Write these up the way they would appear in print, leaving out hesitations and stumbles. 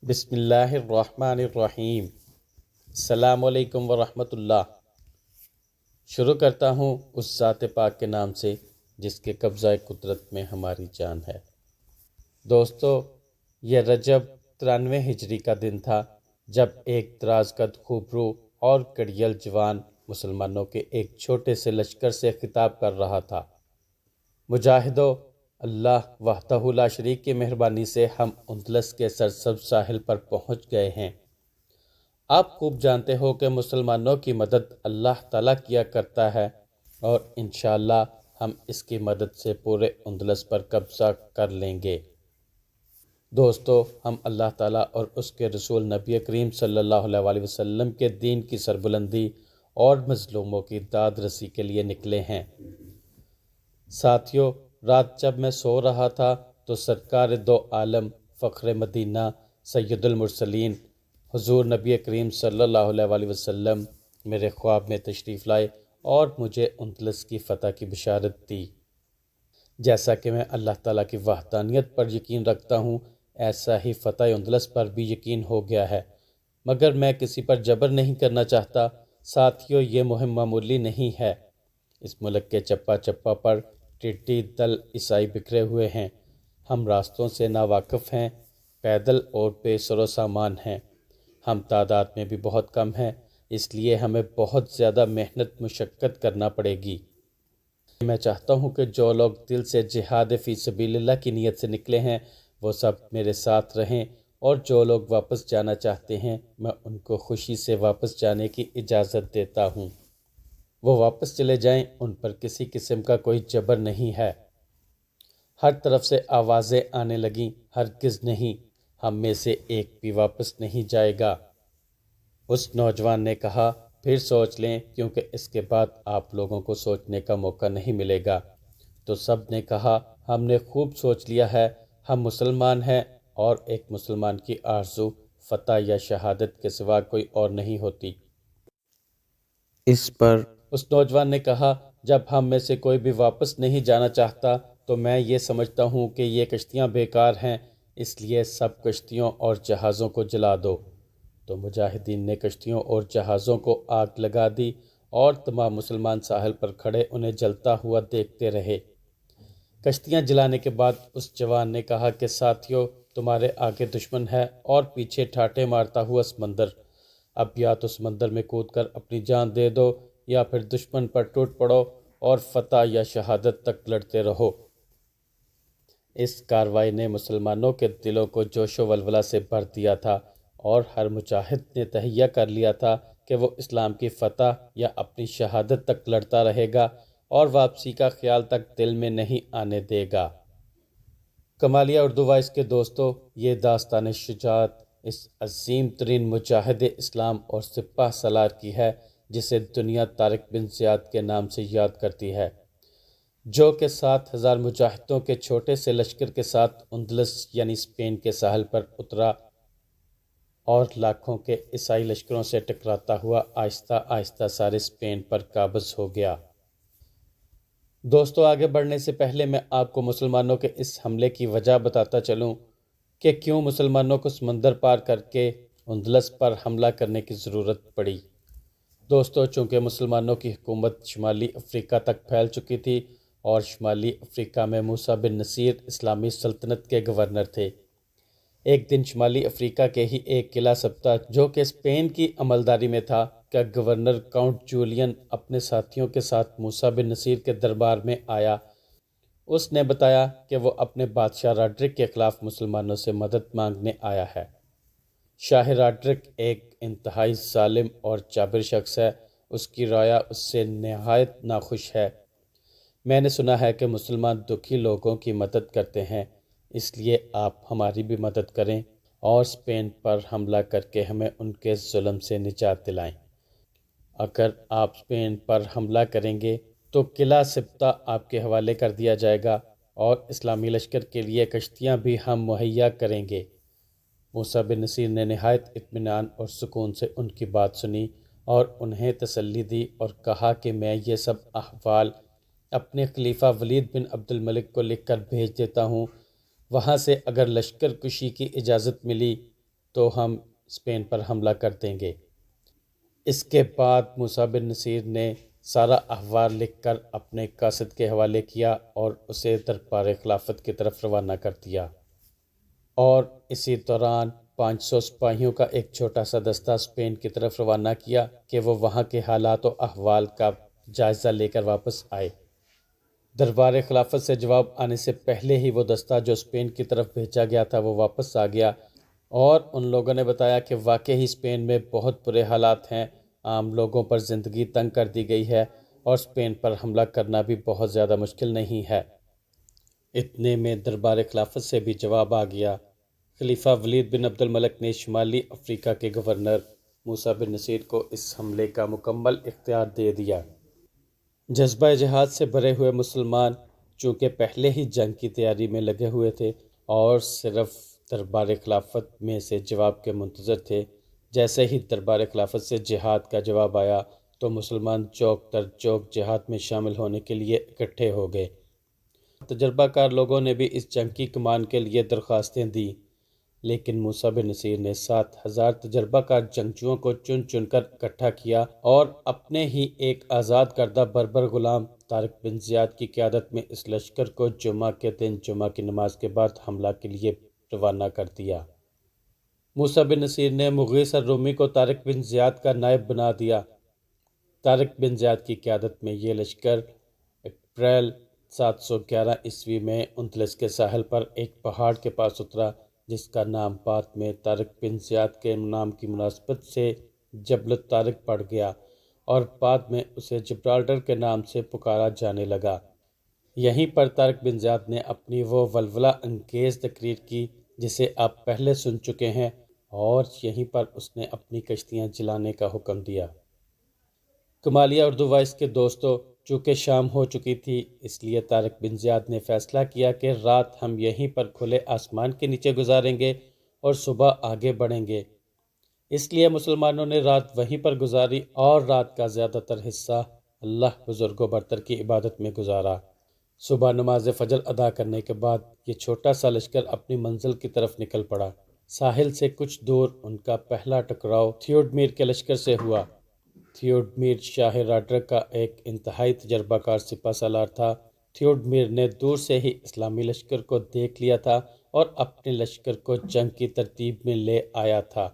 بسم اللہ الرحمن الرحیم۔ السلام علیکم ورحمۃ اللہ۔ شروع کرتا ہوں اس ذات پاک کے نام سے جس کے قبضہ قدرت میں ہماری جان ہے۔ دوستو، یہ رجب 93 ہجری کا دن تھا جب ایک دراز قد خوبرو اور کڑیل جوان مسلمانوں کے ایک چھوٹے سے لشکر سے خطاب کر رہا تھا۔ مجاہدو، اللہ وحدہ لا شریک کی مہربانی سے ہم اندلس کے سرسبز ساحل پر پہنچ گئے ہیں۔ آپ خوب جانتے ہو کہ مسلمانوں کی مدد اللہ تعالیٰ کیا کرتا ہے اور انشاءاللہ ہم اس کی مدد سے پورے اندلس پر قبضہ کر لیں گے۔ دوستو، ہم اللہ تعالیٰ اور اس کے رسول نبی کریم صلی اللہ علیہ وسلم کے دین کی سربلندی اور مظلوموں کی داد رسی کے لیے نکلے ہیں۔ ساتھیو، رات جب میں سو رہا تھا تو سرکار دو عالم فخر مدینہ سید المرسلین حضور نبی کریم صلی اللہ علیہ وسلم میرے خواب میں تشریف لائے اور مجھے اندلس کی فتح کی بشارت دی۔ جیسا کہ میں اللہ تعالیٰ کی وحدانیت پر یقین رکھتا ہوں، ایسا ہی فتح اندلس پر بھی یقین ہو گیا ہے، مگر میں کسی پر جبر نہیں کرنا چاہتا۔ ساتھیو، یہ مہم معمولی نہیں ہے۔ اس ملک کے چپا چپا پر ٹڈی دل عیسائی بکھرے ہوئے ہیں۔ ہم راستوں سے ناواقف ہیں، پیدل اور بے سر و سامان ہیں۔ ہم تعداد میں بھی بہت کم ہیں، اس لیے ہمیں بہت زیادہ محنت مشقت کرنا پڑے گی۔ میں چاہتا ہوں کہ جو لوگ دل سے جہاد فی سبیل اللہ کی نیت سے نکلے ہیں وہ سب میرے ساتھ رہیں، اور جو لوگ واپس جانا چاہتے ہیں میں ان کو خوشی سے واپس جانے کی اجازت دیتا ہوں۔ وہ واپس چلے جائیں، ان پر کسی قسم کا کوئی جبر نہیں ہے۔ ہر طرف سے آوازیں آنے لگیں، ہرگز نہیں، ہم میں سے ایک بھی واپس نہیں جائے گا۔ اس نوجوان نے کہا، پھر سوچ لیں، کیونکہ اس کے بعد آپ لوگوں کو سوچنے کا موقع نہیں ملے گا۔ تو سب نے کہا، ہم نے خوب سوچ لیا ہے، ہم مسلمان ہیں اور ایک مسلمان کی آرزو فتح یا شہادت کے سوا کوئی اور نہیں ہوتی۔ اس پر اس نوجوان نے کہا، جب ہم میں سے کوئی بھی واپس نہیں جانا چاہتا تو میں یہ سمجھتا ہوں کہ یہ کشتیاں بیکار ہیں، اس لیے سب کشتیوں اور جہازوں کو جلا دو۔ تو مجاہدین نے کشتیوں اور جہازوں کو آگ لگا دی اور تمام مسلمان ساحل پر کھڑے انہیں جلتا ہوا دیکھتے رہے۔ کشتیاں جلانے کے بعد اس جوان نے کہا کہ ساتھیو، تمہارے آگے دشمن ہے اور پیچھے ٹھاٹے مارتا ہوا سمندر۔ اب یا تو سمندر میں کود کر اپنی جان دے دو یا پھر دشمن پر ٹوٹ پڑو اور فتح یا شہادت تک لڑتے رہو۔ اس کارروائی نے مسلمانوں کے دلوں کو جوش و ولولہ سے بھر دیا تھا اور ہر مجاہد نے تہیہ کر لیا تھا کہ وہ اسلام کی فتح یا اپنی شہادت تک لڑتا رہے گا اور واپسی کا خیال تک دل میں نہیں آنے دے گا۔ کمالیہ اردو وائس کے دوستو، یہ داستان شجاعت اس عظیم ترین مجاہد اسلام اور سپاہ سالار کی ہے جسے دنیا طارق بن زیاد کے نام سے یاد کرتی ہے، جو کہ 7,000 مجاہدوں کے چھوٹے سے لشکر کے ساتھ اندلس یعنی اسپین کے ساحل پر اترا اور لاکھوں کے عیسائی لشکروں سے ٹکراتا ہوا آہستہ آہستہ سارے اسپین پر قابض ہو گیا۔ دوستو، آگے بڑھنے سے پہلے میں آپ کو مسلمانوں کے اس حملے کی وجہ بتاتا چلوں کہ کیوں مسلمانوں کو سمندر پار کر کے اندلس پر حملہ کرنے کی ضرورت پڑی۔ دوستو، چونکہ مسلمانوں کی حکومت شمالی افریقہ تک پھیل چکی تھی اور شمالی افریقہ میں موسیٰ بن نصیر اسلامی سلطنت کے گورنر تھے، ایک دن شمالی افریقہ کے ہی ایک قلعہ سبتا جو کہ اسپین کی عملداری میں تھا کا گورنر کاؤنٹ جولین اپنے ساتھیوں کے ساتھ موسیٰ بن نصیر کے دربار میں آیا۔ اس نے بتایا کہ وہ اپنے بادشاہ راڈرک کے خلاف مسلمانوں سے مدد مانگنے آیا ہے۔ شاہ راڈرک ایک انتہائی ظالم اور جابر شخص ہے، اس کی رعایا اس سے نہایت ناخوش ہے۔ میں نے سنا ہے کہ مسلمان دکھی لوگوں کی مدد کرتے ہیں، اس لیے آپ ہماری بھی مدد کریں اور اسپین پر حملہ کر کے ہمیں ان کے ظلم سے نجات دلائیں۔ اگر آپ اسپین پر حملہ کریں گے تو قلعہ سبتا آپ کے حوالے کر دیا جائے گا اور اسلامی لشکر کے لیے کشتیاں بھی ہم مہیا کریں گے۔ موسیٰ بن نصیر نے نہایت اطمینان اور سکون سے ان کی بات سنی اور انہیں تسلی دی اور کہا کہ میں یہ سب احوال اپنے خلیفہ ولید بن عبد الملک کو لکھ کر بھیج دیتا ہوں، وہاں سے اگر لشکر کشی کی اجازت ملی تو ہم اسپین پر حملہ کر دیں گے۔ اس کے بعد موسیٰ بن نصیر نے سارا احوال لکھ کر اپنے قاصد کے حوالے کیا اور اسے دربار خلافت کی طرف روانہ کر دیا، اور اسی دوران 500 سپاہیوں کا ایک چھوٹا سا دستہ اسپین کی طرف روانہ کیا کہ وہ وہاں کے حالات و احوال کا جائزہ لے کر واپس آئے۔ دربار خلافت سے جواب آنے سے پہلے ہی وہ دستہ جو اسپین کی طرف بھیجا گیا تھا وہ واپس آ گیا، اور ان لوگوں نے بتایا کہ واقعی اسپین میں بہت برے حالات ہیں، عام لوگوں پر زندگی تنگ کر دی گئی ہے، اور اسپین پر حملہ کرنا بھی بہت زیادہ مشکل نہیں ہے۔ اتنے میں دربار خلافت سے بھی جواب آ گیا۔ خلیفہ ولید بن عبد الملک نے شمالی افریقہ کے گورنر موسیٰ بن نصیر کو اس حملے کا مکمل اختیار دے دیا۔ جذبہ جہاد سے بھرے ہوئے مسلمان چونکہ پہلے ہی جنگ کی تیاری میں لگے ہوئے تھے اور صرف دربار خلافت میں سے جواب کے منتظر تھے، جیسے ہی دربار خلافت سے جہاد کا جواب آیا تو مسلمان چوک در چوک جہاد میں شامل ہونے کے لیے اکٹھے ہو گئے۔ تجربہ کار لوگوں نے بھی اس جنگ کی کمان کے لیے درخواستیں دیں، لیکن موسیٰ بن نصیر نے 7,000 تجربہ کار جنگجوؤں کو چن چن کر اکٹھا کیا اور اپنے ہی ایک آزاد کردہ بربر غلام طارق بن زیاد کی قیادت میں اس لشکر کو جمعہ کے دن جمعہ کی نماز کے بعد حملہ کے لیے روانہ کر دیا۔ موسیٰ بن نصیر نے مغیث الرومی کو طارق بن زیاد کا نائب بنا دیا۔ طارق بن زیاد کی قیادت میں یہ لشکر اپریل 711 عیسوی میں اندلس کے ساحل پر ایک پہاڑ کے پاس اترا، جس کا نام بعد میں طارق بن زیاد کے نام کی مناسبت سے جبل الطارق پڑ گیا، اور بعد میں اسے جبرالٹر کے نام سے پکارا جانے لگا۔ یہیں پر طارق بن زیاد نے اپنی وہ ولولہ انگیز تقریر کی جسے آپ پہلے سن چکے ہیں، اور یہیں پر اس نے اپنی کشتیاں جلانے کا حکم دیا۔ کمالیہ اردو وائس کے دوستوں، چونکہ شام ہو چکی تھی، اس لیے طارق بن زیاد نے فیصلہ کیا کہ رات ہم یہیں پر کھلے آسمان کے نیچے گزاریں گے اور صبح آگے بڑھیں گے۔ اس لیے مسلمانوں نے رات وہیں پر گزاری اور رات کا زیادہ تر حصہ اللہ بزرگ و برتر کی عبادت میں گزارا۔ صبح نماز فجر ادا کرنے کے بعد یہ چھوٹا سا لشکر اپنی منزل کی طرف نکل پڑا۔ ساحل سے کچھ دور ان کا پہلا ٹکراؤ تھیوڈمیر کے لشکر سے ہوا۔ تھیوڈمیر شاہ راڈرک کا ایک انتہائی تجربہ کار سپہ سالار تھا۔ تھیوڈمیر نے دور سے ہی اسلامی لشکر کو دیکھ لیا تھا اور اپنے لشکر کو جنگ کی ترتیب میں لے آیا تھا۔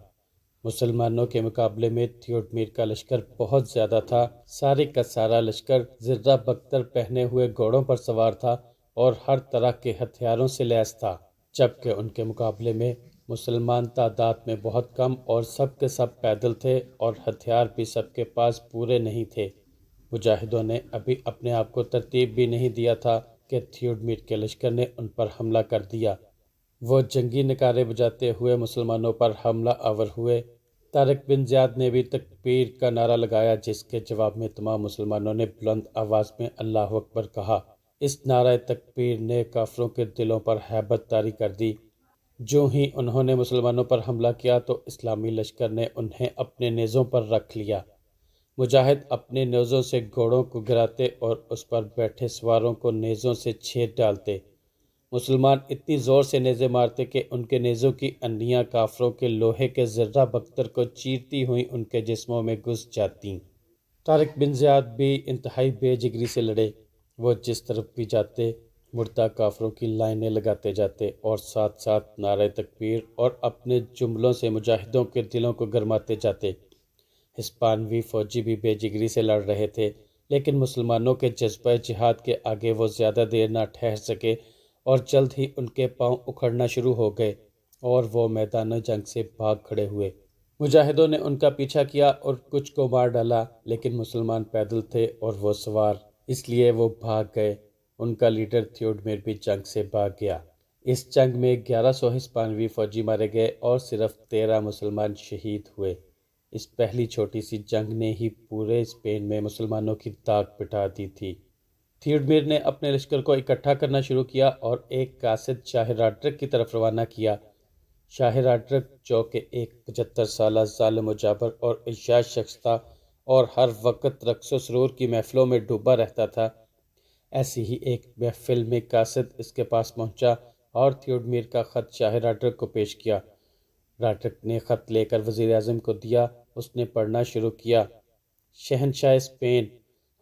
مسلمانوں کے مقابلے میں تھیوڈمیر کا لشکر بہت زیادہ تھا۔ سارے کا سارا لشکر زرہ بختر پہنے ہوئے گھوڑوں پر سوار تھا اور ہر طرح کے ہتھیاروں سے لیس تھا، جبکہ ان کے مقابلے میں مسلمان تعداد میں بہت کم اور سب کے سب پیدل تھے، اور ہتھیار بھی سب کے پاس پورے نہیں تھے۔ مجاہدوں نے ابھی اپنے آپ کو ترتیب بھی نہیں دیا تھا کہ تھیوڈمیر کے لشکر نے ان پر حملہ کر دیا۔ وہ جنگی نعرے بجاتے ہوئے مسلمانوں پر حملہ آور ہوئے۔ طارق بن زیاد نے بھی تکبیر کا نعرہ لگایا، جس کے جواب میں تمام مسلمانوں نے بلند آواز میں اللہ اکبر کہا۔ اس نعرہ تکبیر نے کافروں کے دلوں پر ہیبت طاری کر دی۔ جو ہی انہوں نے مسلمانوں پر حملہ کیا تو اسلامی لشکر نے انہیں اپنے نیزوں پر رکھ لیا۔ مجاہد اپنے نیزوں سے گھوڑوں کو گراتے اور اس پر بیٹھے سواروں کو نیزوں سے چھید ڈالتے۔ مسلمان اتنی زور سے نیزے مارتے کہ ان کے نیزوں کی انیاں کافروں کے لوہے کے زرہ بختر کو چیرتی ہوئیں ان کے جسموں میں گھس جاتیں۔ طارق بن زیاد بھی انتہائی بے جگری سے لڑے۔ وہ جس طرف بھی جاتے مردہ کافروں کی لائنیں لگاتے جاتے اور ساتھ ساتھ نعرہ تکبیر اور اپنے جملوں سے مجاہدوں کے دلوں کو گرماتے جاتے۔ ہسپانوی فوجی بھی بے جگری سے لڑ رہے تھے، لیکن مسلمانوں کے جذبہ جہاد کے آگے وہ زیادہ دیر نہ ٹھہر سکے اور جلد ہی ان کے پاؤں اکھڑنا شروع ہو گئے اور وہ میدان جنگ سے بھاگ کھڑے ہوئے۔ مجاہدوں نے ان کا پیچھا کیا اور کچھ کو مار ڈالا، لیکن مسلمان پیدل تھے اور وہ سوار، اس لیے وہ بھاگ گئے۔ ان کا لیڈر تھیوڈمیر بھی جنگ سے بھاگ گیا۔ اس جنگ میں 1100 ہسپانوی فوجی مارے گئے اور صرف 13 مسلمان شہید ہوئے۔ اس پہلی چھوٹی سی جنگ نے ہی پورے اسپین میں مسلمانوں کی داغ بٹھا دی تھی۔ تھیوڈمیر نے اپنے لشکر کو اکٹھا کرنا شروع کیا اور ایک قاصد شاہ راڈرک کی طرف روانہ کیا۔ شاہ راڈرک جو کہ ایک 75 سالہ ظالم و جابر اور عیاش شخص تھا اور ہر وقت رقص و سرور کی محفلوں میں ڈوبا رہتا تھا، ایسی ہی ایک محفل میں قاصد اس کے پاس پہنچا اور تھیوڈمیر کا خط شاہ راڈرک کو پیش کیا۔ راڈرک نے خط لے کر وزیر اعظم کو دیا۔ اس نے پڑھنا شروع کیا۔ شہنشاہ اسپین،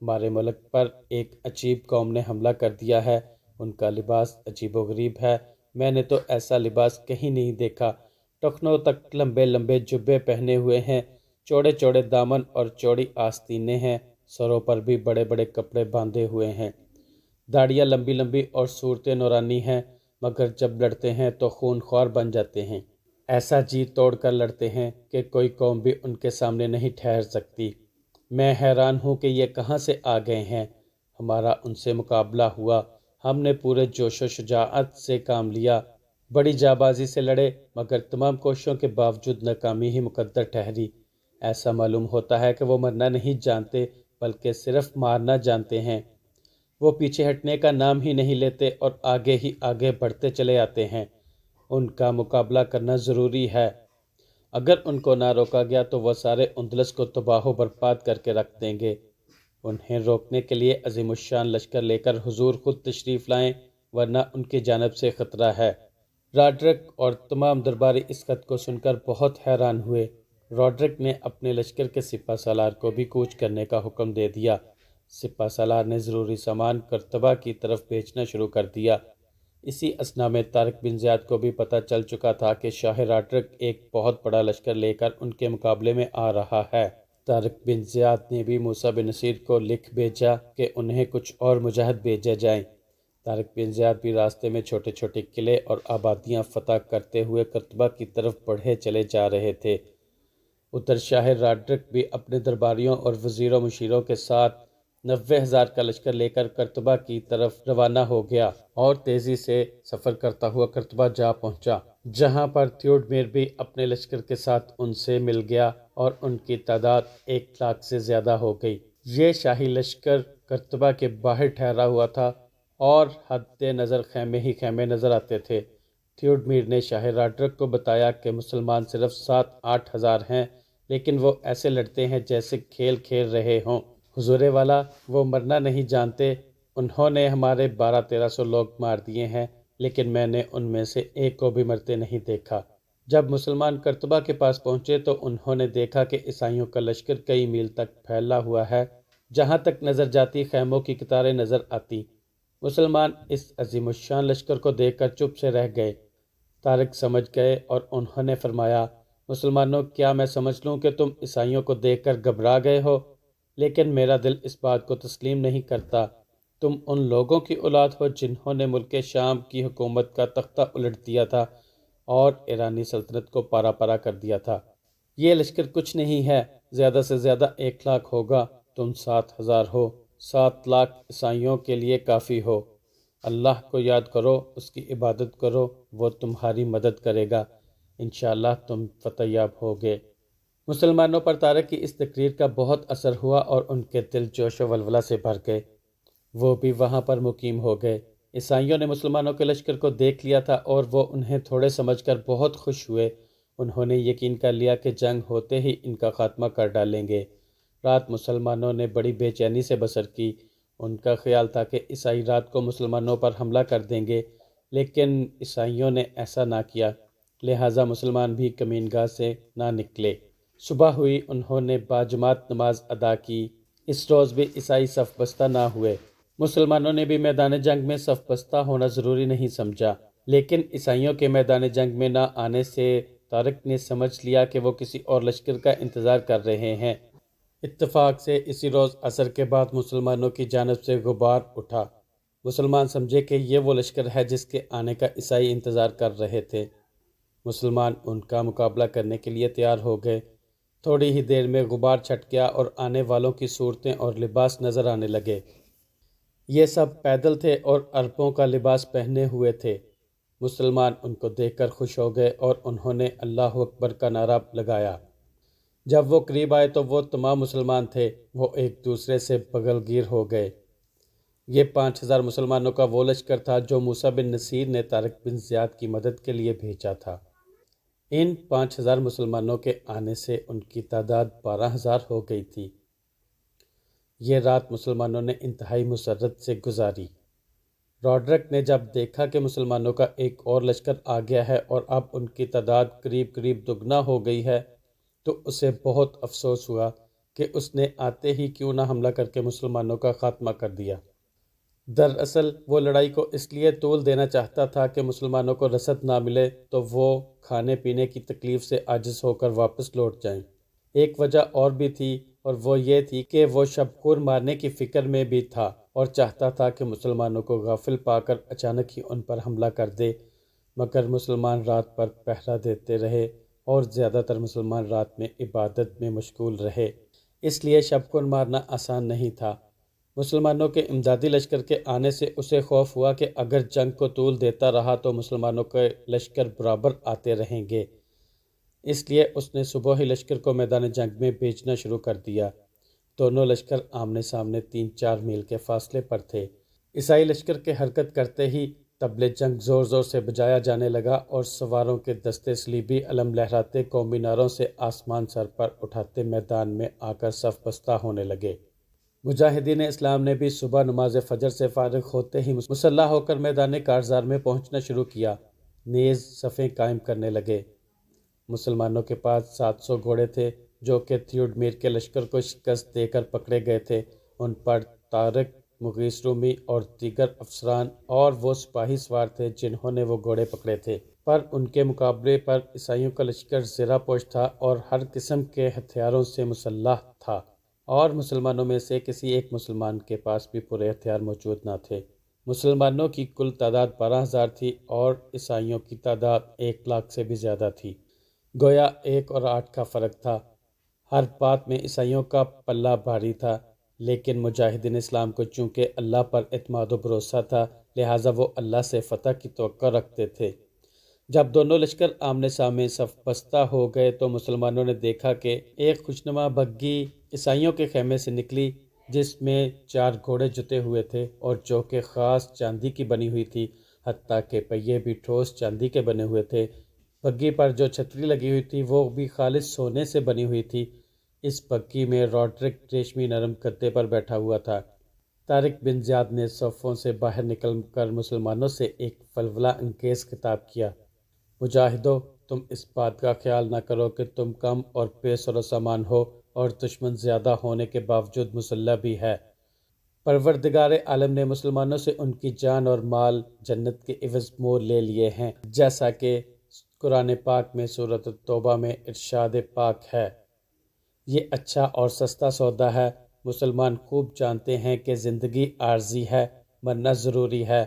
ہمارے ملک پر ایک عجیب قوم نے حملہ کر دیا ہے۔ ان کا لباس عجیب و غریب ہے۔ میں نے تو ایسا لباس کہیں نہیں دیکھا۔ ٹخنوں تک لمبے لمبے جبے پہنے ہوئے ہیں، چوڑے چوڑے دامن اور چوڑی آستینیں ہیں، سروں پر بھی بڑے بڑے کپڑے باندھے ہوئے ہیں، داڑیاں لمبی لمبی اور صورتیں نورانی ہیں، مگر جب لڑتے ہیں تو خون خوار بن جاتے ہیں۔ ایسا جی توڑ کر لڑتے ہیں کہ کوئی قوم بھی ان کے سامنے نہیں ٹھہر سکتی۔ میں حیران ہوں کہ یہ کہاں سے آ گئے ہیں۔ ہمارا ان سے مقابلہ ہوا، ہم نے پورے جوش و شجاعت سے کام لیا، بڑی جانبازی سے لڑے، مگر تمام کوششوں کے باوجود ناکامی ہی مقدر ٹھہری۔ ایسا معلوم ہوتا ہے کہ وہ مرنا نہیں جانتے بلکہ صرف مارنا جانتے ہیں۔ وہ پیچھے ہٹنے کا نام ہی نہیں لیتے اور آگے ہی آگے بڑھتے چلے آتے ہیں۔ ان کا مقابلہ کرنا ضروری ہے۔ اگر ان کو نہ روکا گیا تو وہ سارے اندلس کو تباہ و برباد کر کے رکھ دیں گے۔ انہیں روکنے کے لیے عظیم الشان لشکر لے کر حضور خود تشریف لائیں، ورنہ ان کی جانب سے خطرہ ہے۔ راڈرک اور تمام درباری اس خط کو سن کر بہت حیران ہوئے۔ راڈرک نے اپنے لشکر کے سپہ سالار کو بھی کوچ کرنے کا حکم دے دیا۔ سپہ سالار نے ضروری سامان قرطبہ کی طرف بھیجنا شروع کر دیا۔ اسی اثنا میں طارق بن زیاد کو بھی پتہ چل چکا تھا کہ شاہ راڈرک ایک بہت بڑا لشکر لے کر ان کے مقابلے میں آ رہا ہے۔ طارق بن زیاد نے بھی موسیٰ بن نصیر کو لکھ بھیجا کہ انہیں کچھ اور مجاہد بھیجے جائیں۔ طارق بن زیاد بھی راستے میں چھوٹے چھوٹے قلعے اور آبادیاں فتح کرتے ہوئے قرطبہ کی طرف بڑھے چلے جا رہے تھے۔ ادھر شاہ راڈرک بھی اپنے درباریوں اور وزیروں مشیروں کے ساتھ 90,000 کا لشکر لے کر قرطبہ کی طرف روانہ ہو گیا اور تیزی سے سفر کرتا ہوا قرطبہ جا پہنچا، جہاں پر تھیوڈمیر بھی اپنے لشکر کے ساتھ ان سے مل گیا اور ان کی تعداد 1,00,000 سے زیادہ ہو گئی۔ یہ شاہی لشکر قرطبہ کے باہر ٹھہرا ہوا تھا اور حد نظر خیمے ہی خیمے نظر آتے تھے۔ تھیوڈمیر نے شاہ راڈرک کو بتایا کہ مسلمان صرف 7-8 ہزار ہیں، لیکن وہ ایسے لڑتے ہیں جیسے کھیل کھیل رہے ہوں۔ حضور والا، وہ مرنا نہیں جانتے۔ انہوں نے ہمارے 1200-1300 لوگ مار دیے ہیں، لیکن میں نے ان میں سے ایک کو بھی مرتے نہیں دیکھا۔ جب مسلمان قرطبہ کے پاس پہنچے تو انہوں نے دیکھا کہ عیسائیوں کا لشکر کئی میل تک پھیلا ہوا ہے، جہاں تک نظر جاتی خیموں کی قطاریں نظر آتی۔ مسلمان اس عظیم الشان لشکر کو دیکھ کر چپ سے رہ گئے۔ طارق سمجھ گئے اور انہوں نے فرمایا، مسلمانوں، کیا میں سمجھ لوں کہ تم عیسائیوں کو دیکھ کر گھبرا گئے ہو؟ لیکن میرا دل اس بات کو تسلیم نہیں کرتا۔ تم ان لوگوں کی اولاد ہو جنہوں نے ملک شام کی حکومت کا تختہ الٹ دیا تھا اور ایرانی سلطنت کو پارا پارا کر دیا تھا۔ یہ لشکر کچھ نہیں ہے، زیادہ سے زیادہ 1,00,000 ہوگا۔ تم 7,000 ہو، 7,00,000 عیسائیوں کے لیے کافی ہو۔ اللہ کو یاد کرو، اس کی عبادت کرو، وہ تمہاری مدد کرے گا، انشاءاللہ تم فتح یاب ہوگے۔ مسلمانوں پر طارق کی اس تقریر کا بہت اثر ہوا اور ان کے دل جوش و ولولہ سے بھر گئے۔ وہ بھی وہاں پر مقیم ہو گئے۔ عیسائیوں نے مسلمانوں کے لشکر کو دیکھ لیا تھا اور وہ انہیں تھوڑے سمجھ کر بہت خوش ہوئے۔ انہوں نے یقین کر لیا کہ جنگ ہوتے ہی ان کا خاتمہ کر ڈالیں گے۔ رات مسلمانوں نے بڑی بے چینی سے بسر کی۔ ان کا خیال تھا کہ عیسائی رات کو مسلمانوں پر حملہ کر دیں گے، لیکن عیسائیوں نے ایسا نہ کیا، لہٰذا مسلمان بھی کمین گاہ سے نہ نکلے۔ صبح ہوئی، انہوں نے باجماعت نماز ادا کی۔ اس روز بھی عیسائی صف بستہ نہ ہوئے۔ مسلمانوں نے بھی میدان جنگ میں صف بستہ ہونا ضروری نہیں سمجھا، لیکن عیسائیوں کے میدان جنگ میں نہ آنے سے طارق نے سمجھ لیا کہ وہ کسی اور لشکر کا انتظار کر رہے ہیں۔ اتفاق سے اسی روز عصر کے بعد مسلمانوں کی جانب سے غبار اٹھا۔ مسلمان سمجھے کہ یہ وہ لشکر ہے جس کے آنے کا عیسائی انتظار کر رہے تھے۔ مسلمان ان کا مقابلہ کرنے کے لیے تیار ہو گئے۔ تھوڑی ہی دیر میں غبار چھٹ گیا اور آنے والوں کی صورتیں اور لباس نظر آنے لگے۔ یہ سب پیدل تھے اور عربوں کا لباس پہنے ہوئے تھے۔ مسلمان ان کو دیکھ کر خوش ہو گئے اور انہوں نے اللہ اکبر کا نعرہ لگایا۔ جب وہ قریب آئے تو وہ تمام مسلمان تھے، وہ ایک دوسرے سے بغل گیر ہو گئے۔ یہ 5,000 مسلمانوں کا وہ لشکر تھا جو موسیٰ بن نصیر نے طارق بن زیاد کی مدد کے لیے بھیجا تھا۔ ان 5,000 مسلمانوں کے آنے سے ان کی تعداد 12,000 ہو گئی تھی۔ یہ رات مسلمانوں نے انتہائی مسرت سے گزاری۔ راڈرک نے جب دیکھا کہ مسلمانوں کا ایک اور لشکر آ گیا ہے اور اب ان کی تعداد قریب قریب دگنا ہو گئی ہے تو اسے بہت افسوس ہوا کہ اس نے آتے ہی کیوں نہ حملہ کر کے مسلمانوں کا خاتمہ کر دیا۔ دراصل وہ لڑائی کو اس لیے طول دینا چاہتا تھا کہ مسلمانوں کو رسد نہ ملے تو وہ کھانے پینے کی تکلیف سے عاجز ہو کر واپس لوٹ جائیں۔ ایک وجہ اور بھی تھی اور وہ یہ تھی کہ وہ شبخور مارنے کی فکر میں بھی تھا اور چاہتا تھا کہ مسلمانوں کو غافل پا کر اچانک ہی ان پر حملہ کر دے، مگر مسلمان رات پر پہرا دیتے رہے اور زیادہ تر مسلمان رات میں عبادت میں مشغول رہے، اس لیے شبخور مارنا آسان نہیں تھا۔ مسلمانوں کے امدادی لشکر کے آنے سے اسے خوف ہوا کہ اگر جنگ کو طول دیتا رہا تو مسلمانوں کے لشکر برابر آتے رہیں گے، اس لیے اس نے صبح ہی لشکر کو میدان جنگ میں بھیجنا شروع کر دیا۔ دونوں لشکر آمنے سامنے 3-4 میل کے فاصلے پر تھے۔ عیسائی لشکر کے حرکت کرتے ہی طبلِ جنگ زور زور سے بجایا جانے لگا اور سواروں کے دستے صلیبی علم لہراتے قومی نعروں سے آسمان سر پر اٹھاتے میدان میں آ کر صف بستہ ہونے لگے۔ مجاہدین اسلام نے بھی صبح نماز فجر سے فارغ ہوتے ہی مسلح ہو کر میدان کارزار میں پہنچنا شروع کیا، نیز صفیں قائم کرنے لگے۔ مسلمانوں کے پاس 700 گھوڑے تھے جو کہ تھیوڈمیر کے لشکر کو شکست دے کر پکڑے گئے تھے۔ ان پر طارق، مغیث رومی اور دیگر افسران اور وہ سپاہی سوار تھے جنہوں نے وہ گھوڑے پکڑے تھے، پر ان کے مقابلے پر عیسائیوں کا لشکر زرہ پوش تھا اور ہر قسم کے ہتھیاروں سے مسلح تھا، اور مسلمانوں میں سے کسی ایک مسلمان کے پاس بھی پورے ہتھیار موجود نہ تھے۔ مسلمانوں کی کل تعداد 12,000 تھی اور عیسائیوں کی تعداد 1,00,000 سے بھی زیادہ تھی، گویا 1 اور 8 کا فرق تھا۔ ہر بات میں عیسائیوں کا پلہ بھاری تھا، لیکن مجاہدین اسلام کو چونکہ اللہ پر اعتماد و بھروسہ تھا لہٰذا وہ اللہ سے فتح کی توقع رکھتے تھے۔ جب دونوں لشکر آمنے سامنے صف بستہ ہو گئے تو مسلمانوں نے دیکھا کہ ایک خوشنما بگھی عیسائیوں کے خیمے سے نکلی جس میں 4 گھوڑے جتے ہوئے تھے اور جو کہ خاص چاندی کی بنی ہوئی تھی، حتیٰ کہ پہیے بھی ٹھوس چاندی کے بنے ہوئے تھے۔ بگھی پر جو چھتری لگی ہوئی تھی وہ بھی خالص سونے سے بنی ہوئی تھی۔ اس بگھی میں راڈرک ریشمی نرم گدے پر بیٹھا ہوا تھا۔ طارق بن زیاد نے صفوں سے باہر نکل کر مسلمانوں سے ایک ولولہ انگیز خطاب کیا: مجاہدو، تم اس بات کا خیال نہ کرو کہ تم کم اور بے سر و سامان ہو اور دشمن زیادہ ہونے کے باوجود مسلح بھی ہے۔ پروردگار عالم نے مسلمانوں سے ان کی جان اور مال جنت کے عوض مول لے لیے ہیں، جیسا کہ قرآن پاک میں سورۃ التوبہ میں ارشاد پاک ہے: یہ اچھا اور سستا سودا ہے۔ مسلمان خوب جانتے ہیں کہ زندگی عارضی ہے، مرنا ضروری ہے،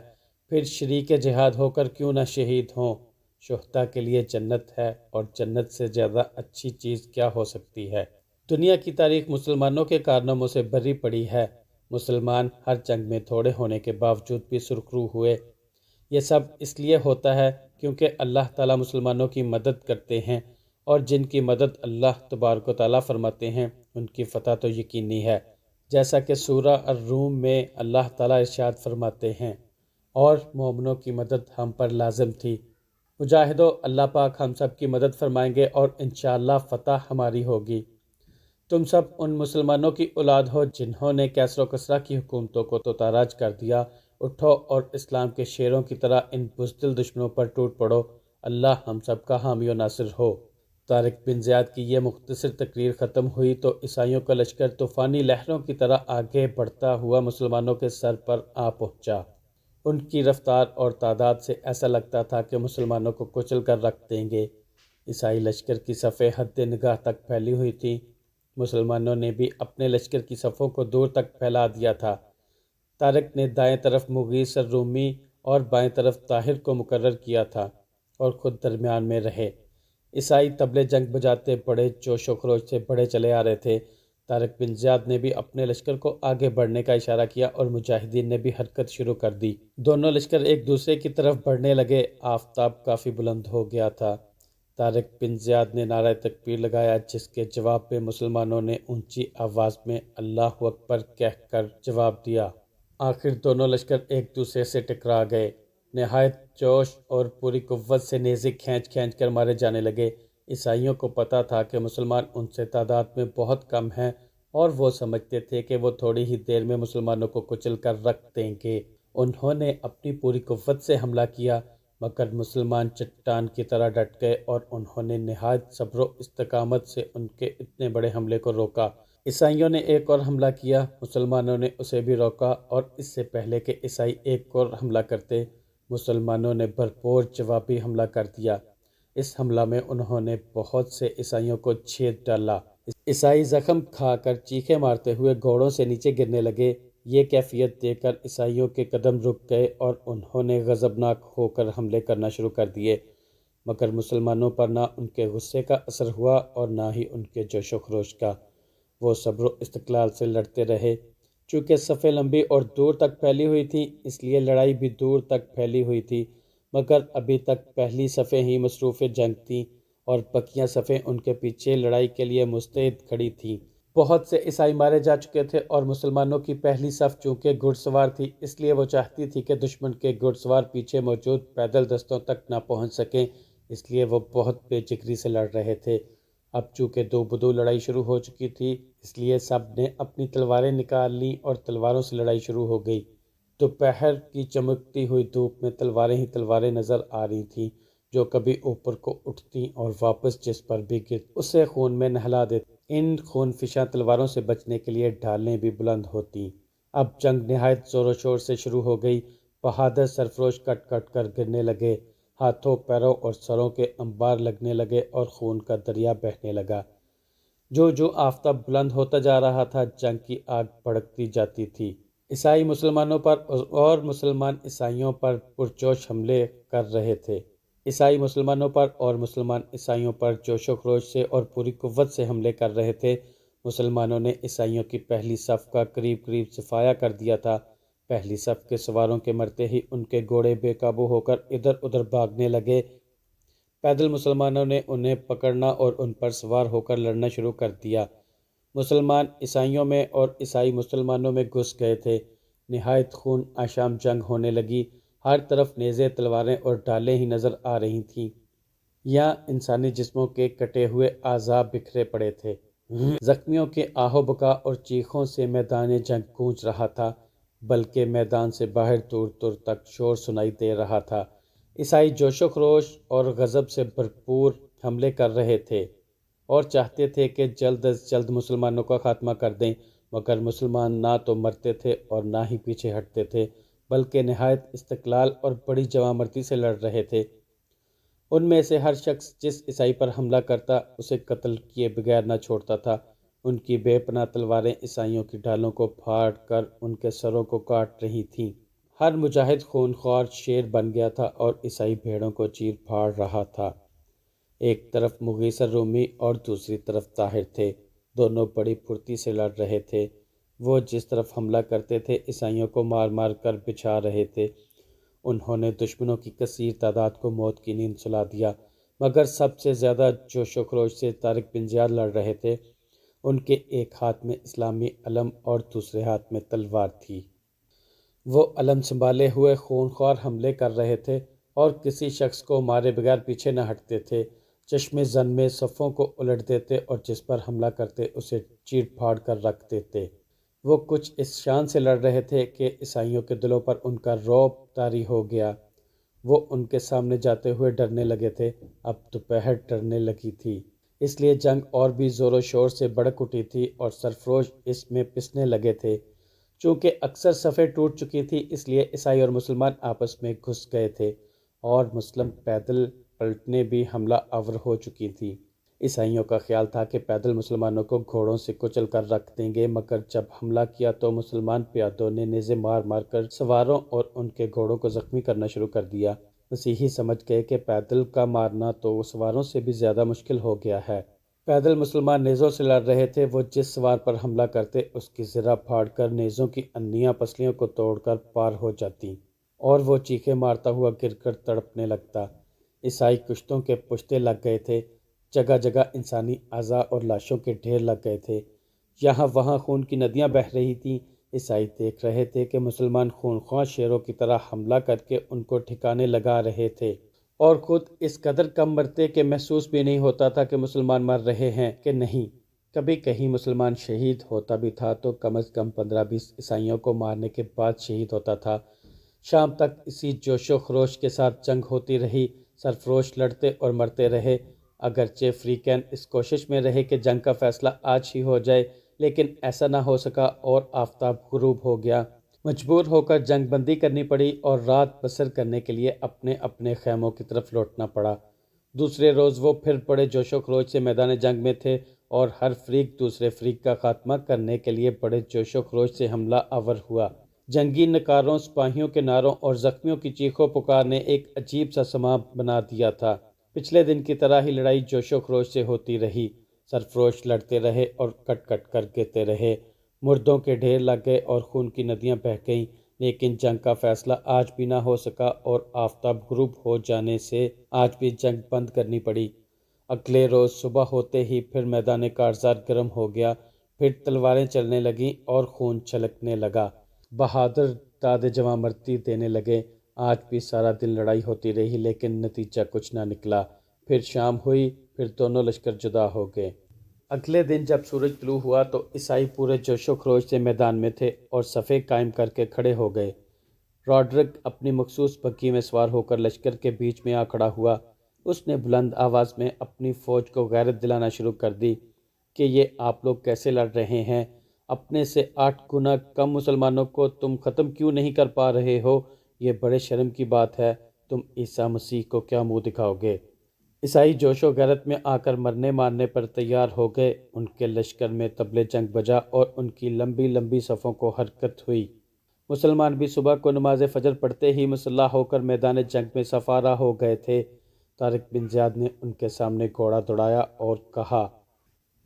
پھر شریک جہاد ہو کر کیوں نہ شہید ہوں۔ شہداء کے لیے جنت ہے اور جنت سے زیادہ اچھی چیز کیا ہو سکتی ہے۔ دنیا کی تاریخ مسلمانوں کے کارناموں سے بھری پڑی ہے۔ مسلمان ہر جنگ میں تھوڑے ہونے کے باوجود بھی سرخرو ہوئے۔ یہ سب اس لیے ہوتا ہے کیونکہ اللہ تعالیٰ مسلمانوں کی مدد کرتے ہیں، اور جن کی مدد اللہ تبارک و تعالیٰ فرماتے ہیں ان کی فتح تو یقینی ہے، جیسا کہ سورہ الروم میں اللہ تعالیٰ ارشاد فرماتے ہیں: اور مومنوں کی مدد ہم پر لازم تھی۔ مجاہدو، اللہ پاک ہم سب کی مدد فرمائیں گے اور انشاءاللہ فتح ہماری ہوگی۔ تم سب ان مسلمانوں کی اولاد ہو جنہوں نے کیسر و کسریٰ کی حکومتوں کو تو تاراج کر دیا۔ اٹھو اور اسلام کے شیروں کی طرح ان بزدل دشمنوں پر ٹوٹ پڑو، اللہ ہم سب کا حامی و ناصر ہو۔ طارق بن زیاد کی یہ مختصر تقریر ختم ہوئی تو عیسائیوں کا لشکر طوفانی لہروں کی طرح آگے بڑھتا ہوا مسلمانوں کے سر پر آ پہنچا۔ ان کی رفتار اور تعداد سے ایسا لگتا تھا کہ مسلمانوں کو کچل کر رکھ دیں گے۔ عیسائی لشکر کی صفیں حد نگاہ تک پھیلی ہوئی تھیں۔ مسلمانوں نے بھی اپنے لشکر کی صفوں کو دور تک پھیلا دیا تھا۔ طارق نے دائیں طرف مغیث الرومی اور بائیں طرف طاہر کو مقرر کیا تھا اور خود درمیان میں رہے۔ عیسائی طبلِ جنگ بجاتے بڑے جوش و خروش سے بڑھے چلے آ رہے تھے۔ طارق بن زیاد نے بھی اپنے لشکر کو آگے بڑھنے کا اشارہ کیا اور مجاہدین نے بھی حرکت شروع کر دی۔ دونوں لشکر ایک دوسرے کی طرف بڑھنے لگے۔ آفتاب کافی بلند ہو گیا تھا۔ طارق بن زیاد نے نعرہ تکبیر لگایا جس کے جواب میں مسلمانوں نے اونچی آواز میں اللہ اکبر کہہ کر جواب دیا۔ آخر دونوں لشکر ایک دوسرے سے ٹکرا گئے۔ نہایت جوش اور پوری قوت سے نیزے کھینچ کھینچ کر مارے جانے لگے۔ عیسائیوں کو پتہ تھا کہ مسلمان ان سے تعداد میں بہت کم ہیں اور وہ سمجھتے تھے کہ وہ تھوڑی ہی دیر میں مسلمانوں کو کچل کر رکھ دیں گے انہوں نے اپنی پوری قوت سے حملہ کیا، مگر مسلمان چٹان کی طرح ڈٹ گئے اور انہوں نے نہایت صبر و استقامت سے ان کے اتنے بڑے حملے کو روکا۔ عیسائیوں نے ایک اور حملہ کیا، مسلمانوں نے اسے بھی روکا، اور اس سے پہلے کہ عیسائی ایک اور حملہ کرتے، مسلمانوں نے بھرپور جوابی حملہ کر دیا۔ اس حملہ میں انہوں نے بہت سے عیسائیوں کو چھید ڈالا۔ عیسائی زخم کھا کر چیخیں مارتے ہوئے گھوڑوں سے نیچے گرنے لگے۔ یہ کیفیت دیکھ کر عیسائیوں کے قدم رک گئے اور انہوں نے غضبناک ہو کر حملے کرنا شروع کر دیے، مگر مسلمانوں پر نہ ان کے غصے کا اثر ہوا اور نہ ہی ان کے جوش و خروش کا۔ وہ صبر و استقلال سے لڑتے رہے۔ چونکہ صفیں لمبی اور دور تک پھیلی ہوئی تھیں، اس لیے لڑائی بھی دور تک پھیلی ہوئی تھی، مگر ابھی تک پہلی صفیں ہی مصروف جنگ تھیں اور بقیہ صفیں ان کے پیچھے لڑائی کے لیے مستعد کھڑی تھیں۔ بہت سے عیسائی مارے جا چکے تھے اور مسلمانوں کی پہلی صف چونکہ گھڑ سوار تھی، اس لیے وہ چاہتی تھی کہ دشمن کے گھڑ سوار پیچھے موجود پیدل دستوں تک نہ پہنچ سکیں، اس لیے وہ بہت بے جگری سے لڑ رہے تھے۔ اب چونکہ دو بدو لڑائی شروع ہو چکی تھی، اس لیے سب نے اپنی تلواریں نکال لیں اور تلواروں سے لڑائی شروع ہو گئی۔ دوپہر کی چمکتی ہوئی دھوپ میں تلواریں ہی تلواریں نظر آ رہی تھیں، جو کبھی اوپر کو اٹھتیں اور واپس جس پر بھی گرتی اسے خون میں نہلا دیتی۔ ان خون فشاں تلواروں سے بچنے کے لیے ڈھالیں بھی بلند ہوتیں۔ اب جنگ نہایت زور و شور سے شروع ہو گئی۔ بہادر سرفروش کٹ کٹ کر گرنے لگے، ہاتھوں پیروں اور سروں کے انبار لگنے لگے اور خون کا دریا بہنے لگا۔ جو آفتاب بلند ہوتا جا رہا تھا، جنگ کی آگ بھڑکتی جاتی تھی۔ عیسائی مسلمانوں پر اور مسلمان عیسائیوں پر پرجوش حملے کر رہے تھے۔ عیسائی مسلمانوں پر اور مسلمان عیسائیوں پر جوش و خروش سے اور پوری قوت سے حملے کر رہے تھے۔ مسلمانوں نے عیسائیوں کی پہلی صف کا قریب قریب صفایا کر دیا تھا۔ پہلی صف کے سواروں کے مرتے ہی ان کے گھوڑے بے قابو ہو کر ادھر ادھر بھاگنے لگے۔ پیدل مسلمانوں نے انہیں پکڑنا اور ان پر سوار ہو کر لڑنا شروع کر دیا۔ مسلمان عیسائیوں میں اور عیسائی مسلمانوں میں گھس گئے تھے۔ نہایت خون آشام جنگ ہونے لگی۔ ہر طرف نیزے، تلواریں اور ڈھالیں ہی نظر آ رہی تھیں۔ یہاں انسانی جسموں کے کٹے ہوئے اعضاء بکھرے پڑے تھے۔ زخمیوں کے آہ و بکا اور چیخوں سے میدان جنگ گونج رہا تھا، بلکہ میدان سے باہر دور دور تک شور سنائی دے رہا تھا۔ عیسائی جوش و خروش اور غضب سے بھرپور حملے کر رہے تھے اور چاہتے تھے کہ جلد از جلد مسلمانوں کا خاتمہ کر دیں، مگر مسلمان نہ تو مرتے تھے اور نہ ہی پیچھے ہٹتے تھے، بلکہ نہایت استقلال اور بڑی جوانمردی سے لڑ رہے تھے۔ ان میں سے ہر شخص جس عیسائی پر حملہ کرتا، اسے قتل کیے بغیر نہ چھوڑتا تھا۔ ان کی بے پناہ تلواریں عیسائیوں کی ڈھالوں کو پھاڑ کر ان کے سروں کو کاٹ رہی تھیں۔ ہر مجاہد خون خوار شیر بن گیا تھا اور عیسائی بھیڑوں کو چیر پھاڑ رہا تھا۔ ایک طرف مغیثر رومی اور دوسری طرف طاہر تھے، دونوں بڑی پھرتی سے لڑ رہے تھے۔ وہ جس طرف حملہ کرتے تھے، عیسائیوں کو مار مار کر بچھا رہے تھے۔ انہوں نے دشمنوں کی کثیر تعداد کو موت کی نیند سلا دیا، مگر سب سے زیادہ جوش و خروش سے طارق بن زیاد لڑ رہے تھے۔ ان کے ایک ہاتھ میں اسلامی علم اور دوسرے ہاتھ میں تلوار تھی۔ وہ علم سنبھالے ہوئے خون خوار حملے کر رہے تھے اور کسی شخص کو مارے بغیر پیچھے نہ ہٹتے تھے۔ چشم زن میں صفوں کو الٹ دیتے اور جس پر حملہ کرتے اسے چیر پھاڑ کر رکھ دیتے۔ وہ کچھ اس شان سے لڑ رہے تھے کہ عیسائیوں کے دلوں پر ان کا رعب طاری ہو گیا۔ وہ ان کے سامنے جاتے ہوئے ڈرنے لگے تھے۔ اب دوپہر ڈرنے لگی تھی، اس لیے جنگ اور بھی زور و شور سے بڑک اٹھی تھی اور سرفروش اس میں پسنے لگے تھے۔ چونکہ اکثر صفیں ٹوٹ چکی تھی، اس لیے عیسائی اور مسلمان آپس میں گھس گئے تھے اور مسلم پیدل پلٹنیں بھی حملہ آور ہو چکی تھیں۔ عیسائیوں کا خیال تھا کہ پیدل مسلمانوں کو گھوڑوں سے کچل کر رکھ دیں گے، مگر جب حملہ کیا تو مسلمان پیادوں نے نیزے مار مار کر سواروں اور ان کے گھوڑوں کو زخمی کرنا شروع کر دیا۔ مسیحی سمجھ گئے کہ پیدل کا مارنا تو سواروں سے بھی زیادہ مشکل ہو گیا ہے۔ پیدل مسلمان نیزوں سے لڑ رہے تھے۔ وہ جس سوار پر حملہ کرتے، اس کی زرہ پھاڑ کر نیزوں کی انیاں پسلیوں کو توڑ کر پار ہو جاتی اور وہ چیخیں مارتا ہوا گر کر تڑپنے لگتا۔ عیسائی کشتوں کے پشتے لگ گئے تھے۔ جگہ جگہ انسانی اعضاء اور لاشوں کے ڈھیر لگ گئے تھے۔ یہاں وہاں خون کی ندیاں بہہ رہی تھیں۔ عیسائی دیکھ رہے تھے کہ مسلمان خونخواہ شیروں کی طرح حملہ کر کے ان کو ٹھکانے لگا رہے تھے اور خود اس قدر کم مرتے کہ محسوس بھی نہیں ہوتا تھا کہ مسلمان مر رہے ہیں کہ نہیں۔ کبھی کہیں مسلمان شہید ہوتا بھی تھا تو کم از کم 15-20 عیسائیوں کو مارنے کے بعد شہید ہوتا تھا۔ شام تک اسی جوش و خروش کے ساتھ جنگ ہوتی رہی، سرفروش لڑتے اور مرتے رہے۔ اگرچہ فریقین اس کوشش میں رہے کہ جنگ کا فیصلہ آج ہی ہو جائے، لیکن ایسا نہ ہو سکا اور آفتاب غروب ہو گیا۔ مجبور ہو کر جنگ بندی کرنی پڑی اور رات بسر کرنے کے لیے اپنے اپنے خیموں کی طرف لوٹنا پڑا۔ دوسرے روز وہ پھر بڑے جوش و خروش سے میدان جنگ میں تھے اور ہر فریق دوسرے فریق کا خاتمہ کرنے کے لیے بڑے جوش و خروش سے حملہ آور ہوا۔ جنگی نکاروں، سپاہیوں کے نعروں اور زخمیوں کی چیخو پکار نے ایک عجیب سا سما بنا دیا تھا۔ پچھلے دن کی طرح ہی لڑائی جوش و خروش سے ہوتی رہی، سرفروش لڑتے رہے اور کٹ کٹ کر گرتے رہے، مردوں کے ڈھیر لگ گئے اور خون کی ندیاں بہہ گئیں، لیکن جنگ کا فیصلہ آج بھی نہ ہو سکا اور آفتاب غروب ہو جانے سے آج بھی جنگ بند کرنی پڑی۔ اگلے روز صبح ہوتے ہی پھر میدان کارزار گرم ہو گیا، پھر تلواریں چلنے لگیں اور خون چھلکنے لگا، بہادر داد جواں مرتی دینے لگے۔ آج بھی سارا دن لڑائی ہوتی رہی لیکن نتیجہ کچھ نہ نکلا۔ پھر شام ہوئی، پھر دونوں لشکر جدا ہو گئے۔ اگلے دن جب سورج طلوع ہوا تو عیسائی پورے جوش و خروش سے میدان میں تھے اور صفیں قائم کر کے کھڑے ہو گئے۔ راڈرک اپنی مخصوص بگھی میں سوار ہو کر لشکر کے بیچ میں آ کھڑا ہوا۔ اس نے بلند آواز میں اپنی فوج کو غیرت دلانا شروع کر دی کہ یہ آپ لوگ کیسے لڑ رہے ہیں؟ اپنے سے 8 گنا کم مسلمانوں کو تم ختم کیوں نہیں کر پا رہے ہو؟ یہ بڑے شرم کی بات ہے، تم عیسیٰ مسیح کو کیا منہ دکھاؤ گے؟ عیسائی جوش و غیرت میں آ کر مرنے مارنے پر تیار ہو گئے۔ ان کے لشکر میں طبلِ جنگ بجا اور ان کی لمبی لمبی صفوں کو حرکت ہوئی۔ مسلمان بھی صبح کو نماز فجر پڑھتے ہی مسلح ہو کر میدان جنگ میں صفارہ ہو گئے تھے۔ طارق بن زیاد نے ان کے سامنے گھوڑا دوڑایا اور کہا،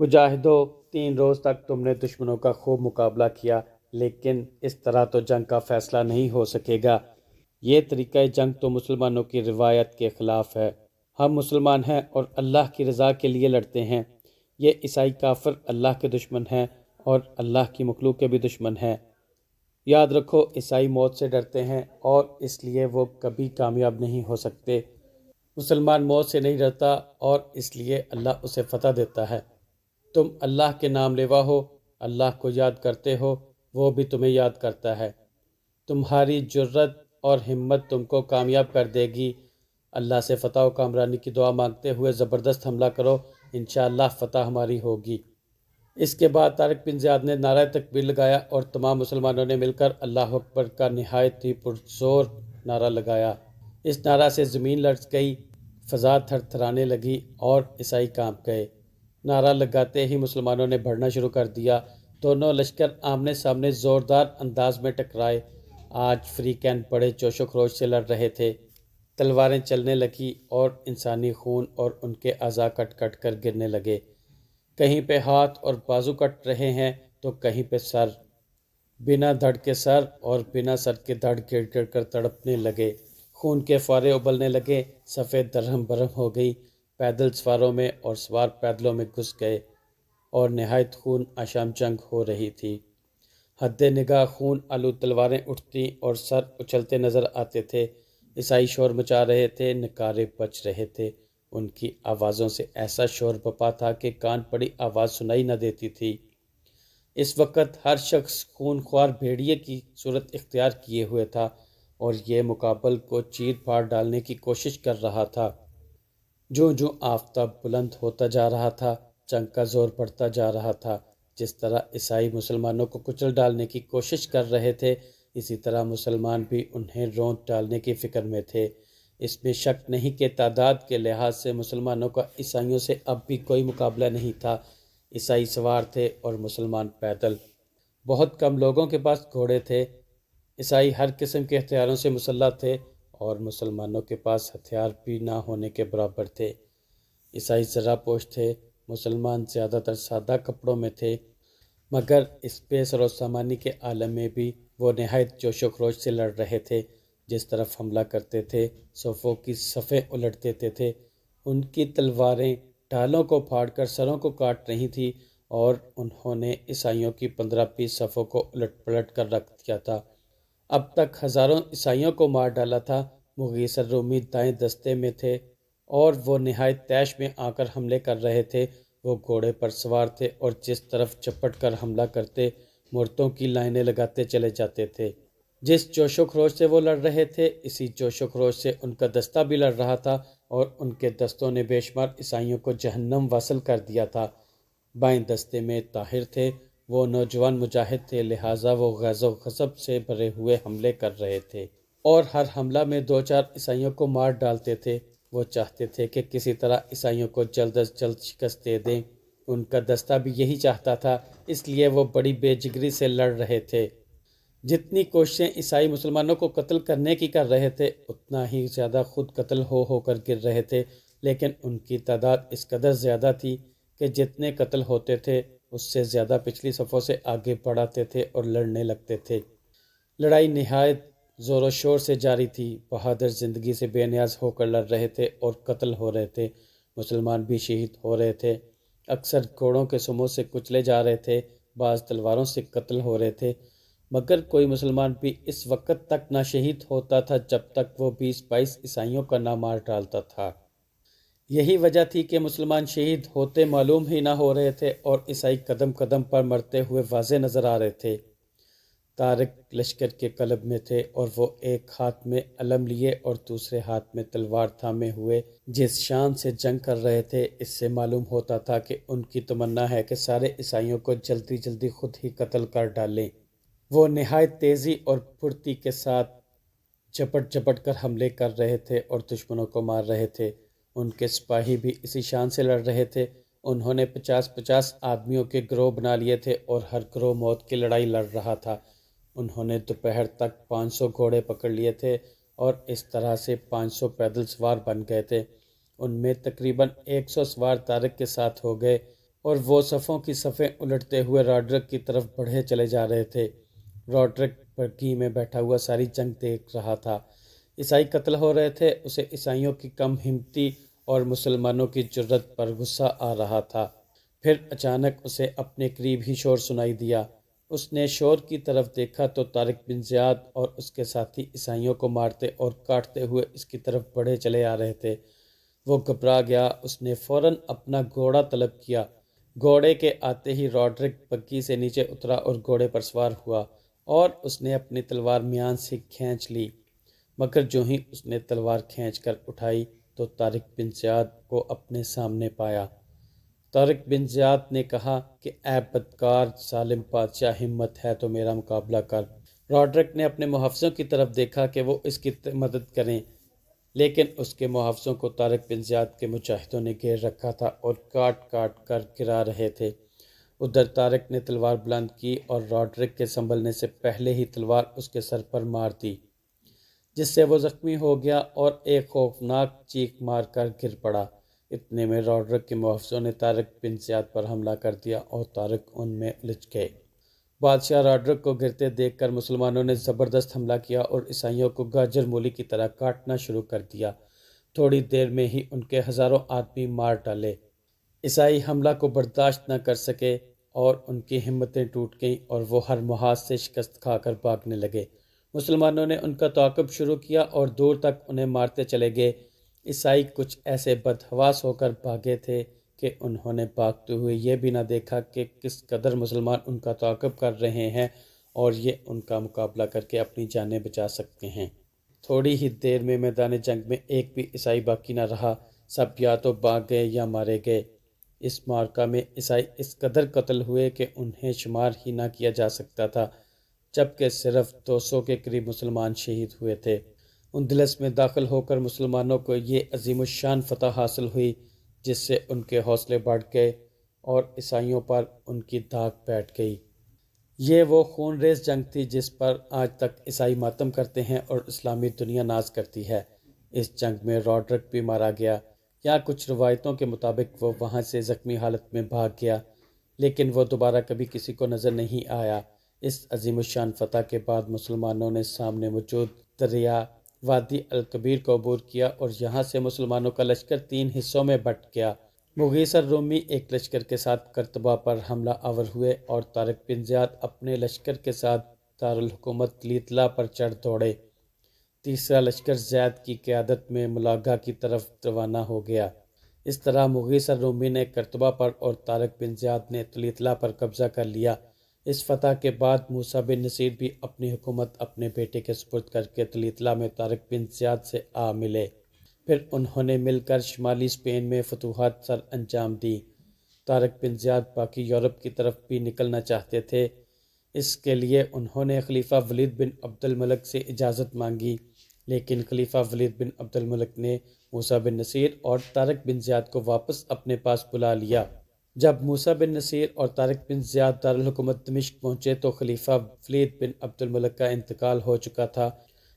مجاہدو، 3 روز تک تم نے دشمنوں کا خوب مقابلہ کیا، لیکن اس طرح تو جنگ کا فیصلہ نہیں ہو سکے گا۔ یہ طریقہ جنگ تو مسلمانوں کی روایت کے خلاف ہے۔ ہم مسلمان ہیں اور اللہ کی رضا کے لیے لڑتے ہیں۔ یہ عیسائی کافر اللہ کے دشمن ہیں اور اللہ کی مخلوق کے بھی دشمن ہیں۔ یاد رکھو، عیسائی موت سے ڈرتے ہیں اور اس لیے وہ کبھی کامیاب نہیں ہو سکتے۔ مسلمان موت سے نہیں ڈرتا اور اس لیے اللہ اسے فتح دیتا ہے۔ تم اللہ کے نام لیوا ہو، اللہ کو یاد کرتے ہو، وہ بھی تمہیں یاد کرتا ہے۔ تمہاری جرت اور ہمت تم کو کامیاب کر دے گی۔ اللہ سے فتح و کامرانی کی دعا مانگتے ہوئے زبردست حملہ کرو، انشاءاللہ فتح ہماری ہوگی۔ اس کے بعد طارق بن زیاد نے نعرہ تکبیر لگایا اور تمام مسلمانوں نے مل کر اللہ اکبر کا نہایت ہی پرزور نعرہ لگایا۔ اس نعرہ سے زمین لرز گئی، فضا تھر تھرانے لگی اور عیسائی کانپ گئے۔ نعرہ لگاتے ہی مسلمانوں نے بڑھنا شروع کر دیا۔ دونوں لشکر آمنے سامنے زوردار انداز میں ٹکرائے۔ آج فریقین بڑے جوش و خروش سے لڑ رہے تھے۔ تلواریں چلنے لگیں اور انسانی خون اور ان کے اعضاء کٹ کٹ کر گرنے لگے۔ کہیں پہ ہاتھ اور بازو کٹ رہے ہیں تو کہیں پہ سر، بنا دھڑ کے سر اور بنا سر کے دھڑ گر گر کر تڑپنے لگے۔ خون کے فوارے ابلنے لگے، صفیں درہم برہم ہو گئی، پیدل سواروں میں اور سوار پیدلوں میں گھس گئے اور نہایت خون آشام جنگ ہو رہی تھی۔ حد نگاہ خون آلود تلواریں اٹھتی اور سر اچھلتے نظر آتے تھے۔ عیسائی شور مچا رہے تھے، نکارے بج رہے تھے، ان کی آوازوں سے ایسا شور بپا تھا کہ کان پڑی آواز سنائی نہ دیتی تھی۔ اس وقت ہر شخص خون خوار بھیڑیے کی صورت اختیار کیے ہوئے تھا اور یہ مقابل کو چیر پھاڑ ڈالنے کی کوشش کر رہا تھا۔ جوں جوں آفتاب بلند ہوتا جا رہا تھا، جنگ کا زور بڑھتا جا رہا تھا۔ جس طرح عیسائی مسلمانوں کو کچل ڈالنے کی کوشش کر رہے تھے، اسی طرح مسلمان بھی انہیں رونت ڈالنے کی فکر میں تھے۔ اس میں شک نہیں کہ تعداد کے لحاظ سے مسلمانوں کا عیسائیوں سے اب بھی کوئی مقابلہ نہیں تھا۔ عیسائی سوار تھے اور مسلمان پیدل۔ بہت کم لوگوں کے پاس گھوڑے تھے۔ عیسائی ہر قسم کے ہتھیاروں سے مسلح تھے اور مسلمانوں کے پاس ہتھیار بھی نہ ہونے کے برابر تھے۔ عیسائی زرہ پوش تھے، مسلمان زیادہ تر سادہ کپڑوں میں تھے، مگر اس بے سر و سامانی کے عالم میں بھی وہ نہایت جوش و خروش سے لڑ رہے تھے۔ جس طرف حملہ کرتے تھے، صفوں کی صفیں الٹ دیتے تھے۔ ان کی تلواریں ڈھالوں کو پھاڑ کر سروں کو کاٹ رہی تھیں اور انہوں نے عیسائیوں کی 15-20 صفوں کو الٹ پلٹ کر رکھ دیا تھا۔ اب تک ہزاروں عیسائیوں کو مار ڈالا تھا۔ مغیث الرومی دائیں دستے میں تھے اور وہ نہایت طیش میں آ کر حملے کر رہے تھے۔ وہ گھوڑے پر سوار تھے اور جس طرف جھپٹ کر حملہ کرتے، مردوں کی لائنیں لگاتے چلے جاتے تھے۔ جس جوش و خروش سے وہ لڑ رہے تھے، اسی جوش و خروش سے ان کا دستہ بھی لڑ رہا تھا، اور ان کے دستوں نے بے شمار عیسائیوں کو جہنم واصل کر دیا تھا۔ بائیں دستے میں طاہر تھے، وہ نوجوان مجاہد تھے، لہٰذا وہ غیظ و غضب سے بھرے ہوئے حملے کر رہے تھے، اور ہر حملہ میں 2-4 عیسائیوں کو مار ڈالتے تھے۔ وہ چاہتے تھے کہ کسی طرح عیسائیوں کو جلد از جلد شکست دے دیں۔ ان کا دستہ بھی یہی چاہتا تھا، اس لیے وہ بڑی بے جگری سے لڑ رہے تھے۔ جتنی کوششیں عیسائی مسلمانوں کو قتل کرنے کی کر رہے تھے، اتنا ہی زیادہ خود قتل ہو کر گر رہے تھے، لیکن ان کی تعداد اس قدر زیادہ تھی کہ جتنے قتل ہوتے تھے اس سے زیادہ پچھلی صفوں سے آگے بڑھاتے تھے اور لڑنے لگتے تھے۔ لڑائی نہایت زور و شور سے جاری تھی۔ بہادر زندگی سے بے نیاز ہو کر لڑ رہے تھے اور قتل ہو رہے تھے۔ مسلمان بھی شہید ہو رہے تھے، اکثر گھوڑوں کے سموں سے کچلے جا رہے تھے، بعض تلواروں سے قتل ہو رہے تھے، مگر کوئی مسلمان بھی اس وقت تک نہ شہید ہوتا تھا جب تک وہ 20-22 عیسائیوں کا نہ مار ڈالتا تھا۔ یہی وجہ تھی کہ مسلمان شہید ہوتے معلوم ہی نہ ہو رہے تھے اور عیسائی قدم قدم پر مرتے ہوئے واضح نظر آ رہے تھے۔ طارق لشکر کے قلب میں تھے، اور وہ ایک ہاتھ میں علم لیے اور دوسرے ہاتھ میں تلوار تھامے ہوئے جس شان سے جنگ کر رہے تھے، اس سے معلوم ہوتا تھا کہ ان کی تمنا ہے کہ سارے عیسائیوں کو جلدی جلدی خود ہی قتل کر ڈالیں۔ وہ نہایت تیزی اور پھرتی کے ساتھ جھپٹ جھپٹ کر حملے کر رہے تھے اور دشمنوں کو مار رہے تھے۔ ان کے سپاہی بھی اسی شان سے لڑ رہے تھے۔ انہوں نے 50-50 آدمیوں کے گروہ بنا لیے تھے اور ہر گروہ موت کی لڑائی لڑ رہا تھا۔ انہوں نے دوپہر تک 500 گھوڑے پکڑ لیے تھے اور اس طرح سے 500 پیدل سوار بن گئے تھے۔ ان میں تقریباً 100 سوار طارق کے ساتھ ہو گئے، اور وہ صفوں کی صفیں الٹتے ہوئے راڈرک کی طرف بڑھے چلے جا رہے تھے۔ راڈرک بگھی میں بیٹھا ہوا ساری جنگ دیکھ رہا تھا۔ عیسائی قتل ہو رہے تھے، اسے عیسائیوں کی کم ہمتی اور مسلمانوں کی جرت پر غصہ آ رہا تھا۔ پھر اچانک اسے اپنے قریب ہی شور سنائی دیا۔ اس نے شور کی طرف دیکھا تو طارق بن زیاد اور اس کے ساتھی عیسائیوں کو مارتے اور کاٹتے ہوئے اس کی طرف بڑھے چلے آ رہے تھے۔ وہ گھبرا گیا۔ اس نے فوراً اپنا گھوڑا طلب کیا۔ گھوڑے کے آتے ہی راڈرک بگھی سے نیچے اترا اور گھوڑے پر سوار ہوا، اور اس نے اپنی تلوار میان سے کھینچ لی، مگر جو ہی اس نے تلوار کھینچ کر اٹھائی تو طارق بن زیاد کو اپنے سامنے پایا۔ طارق بن زیاد نے کہا کہ اے بدکار ظالم بادشاہ، ہمت ہے تو میرا مقابلہ کر۔ راڈرک نے اپنے محافظوں کی طرف دیکھا کہ وہ اس کی مدد کریں، لیکن اس کے محافظوں کو طارق بن زیاد کے مجاہدوں نے گھیر رکھا تھا اور کاٹ کاٹ کر گرا رہے تھے۔ ادھر طارق نے تلوار بلند کی اور راڈرک کے سنبھلنے سے پہلے ہی تلوار اس کے سر پر مار دی، جس سے وہ زخمی ہو گیا اور ایک خوفناک چیخ مار کر گر پڑا۔ اتنے میں راڈرک کے محافظوں نے طارق بن زیاد پر حملہ کر دیا اور طارق ان میں الجھ گئے۔ بادشاہ راڈرک کو گرتے دیکھ کر مسلمانوں نے زبردست حملہ کیا اور عیسائیوں کو گاجر مولی کی طرح کاٹنا شروع کر دیا۔ تھوڑی دیر میں ہی ان کے ہزاروں آدمی مار ڈالے۔ عیسائی حملہ کو برداشت نہ کر سکے اور ان کی ہمتیں ٹوٹ گئیں اور وہ ہر محاذ سے شکست کھا کر بھاگنے لگے۔ مسلمانوں نے ان کا تعاقب شروع کیا اور دور تک انہیں مارتے چلے گئے۔ عیسائی کچھ ایسے بدحواس ہو کر بھاگے تھے کہ انہوں نے بھاگتے ہوئے یہ بھی نہ دیکھا کہ کس قدر مسلمان ان کا تعاقب کر رہے ہیں اور یہ ان کا مقابلہ کر کے اپنی جانیں بچا سکتے ہیں۔ تھوڑی ہی دیر میں میدان جنگ میں ایک بھی عیسائی باقی نہ رہا، سب یا تو بھاگ گئے یا مارے گئے۔ اس معرکہ میں عیسائی اس قدر قتل ہوئے کہ انہیں شمار ہی نہ کیا جا سکتا تھا، جبکہ صرف 200 کے قریب مسلمان شہید ہوئے تھے۔ اندلس میں داخل ہو کر مسلمانوں کو یہ عظیم الشان فتح حاصل ہوئی، جس سے ان کے حوصلے بڑھ گئے اور عیسائیوں پر ان کی دھاک بیٹھ گئی۔ یہ وہ خون ریز جنگ تھی جس پر آج تک عیسائی ماتم کرتے ہیں اور اسلامی دنیا ناز کرتی ہے۔ اس جنگ میں راڈرک بھی مارا گیا، یا کچھ روایتوں کے مطابق وہ وہاں سے زخمی حالت میں بھاگ گیا، لیکن وہ دوبارہ کبھی کسی کو نظر نہیں آیا۔ اس عظیم الشان فتح کے بعد مسلمانوں نے سامنے موجود دریا وادی الکبیر کو عبور کیا اور یہاں سے مسلمانوں کا لشکر 3 حصوں میں بٹ گیا۔ مغیث الرومی ایک لشکر کے ساتھ قرطبہ پر حملہ آور ہوئے اور طارق بن زیاد اپنے لشکر کے ساتھ دارالحکومت لیطلا پر چڑھ دوڑے۔ تیسرا لشکر زید کی قیادت میں ملاگہ کی طرف روانہ ہو گیا۔ اس طرح مغیث الرومی نے قرطبہ پر اور طارق بن زیاد نے لیطلا پر قبضہ کر لیا۔ اس فتح کے بعد موسیٰ بن نصیر بھی اپنی حکومت اپنے بیٹے کے سپرد کر کے تلیطلا میں طارق بن زیاد سے آ ملے۔ پھر انہوں نے مل کر شمالی اسپین میں فتوحات سر انجام دی۔ طارق بن زیاد باقی یورپ کی طرف بھی نکلنا چاہتے تھے۔ اس کے لیے انہوں نے خلیفہ ولید بن عبد الملک سے اجازت مانگی، لیکن خلیفہ ولید بن عبد الملک نے موسیٰ بن نصیر اور طارق بن زیاد کو واپس اپنے پاس بلا لیا۔ جب موسیٰ بن نصیر اور طارق بن زیاد دارالحکومت دمشق پہنچے تو خلیفہ ولید بن عبد الملک کا انتقال ہو چکا تھا۔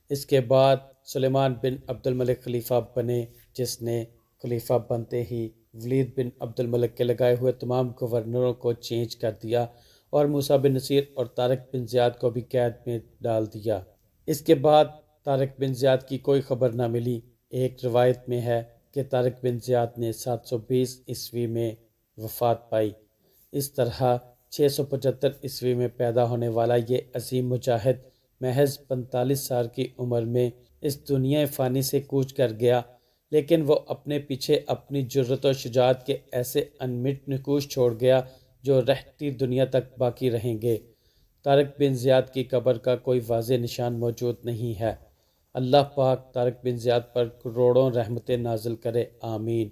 اس کے بعد سلیمان بن عبد الملک خلیفہ بنے، جس نے خلیفہ بنتے ہی ولید بن عبد الملک کے لگائے ہوئے تمام گورنروں کو چینج کر دیا اور موسیٰ بن نصیر اور طارق بن زیاد کو بھی قید میں ڈال دیا۔ اس کے بعد طارق بن زیاد کی کوئی خبر نہ ملی۔ ایک روایت میں ہے کہ طارق بن زیاد نے 720 عیسوی میں وفات پائی۔ اس طرح 675 عیسوی میں پیدا ہونے والا یہ عظیم مجاہد محض 45 سال کی عمر میں اس دنیا فانی سے کوچ کر گیا، لیکن وہ اپنے پیچھے اپنی جرأت و شجاعت کے ایسے انمٹ نقوش چھوڑ گیا جو رہتی دنیا تک باقی رہیں گے۔ طارق بن زیاد کی قبر کا کوئی واضح نشان موجود نہیں ہے۔ اللہ پاک طارق بن زیاد پر کروڑوں رحمتیں نازل کرے، آمین۔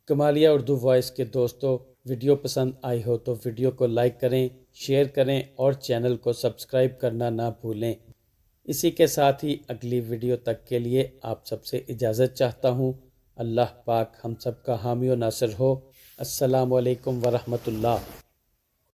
کمالیہ اردو وائس کے دوستو، ویڈیو پسند آئی ہو تو ویڈیو کو لائک کریں، شیئر کریں اور چینل کو سبسکرائب کرنا نہ بھولیں۔ اسی کے ساتھ ہی اگلی ویڈیو تک کے لیے آپ سب سے اجازت چاہتا ہوں۔ اللہ پاک ہم سب کا حامی و ناصر ہو۔ السلام علیکم ورحمۃ اللہ۔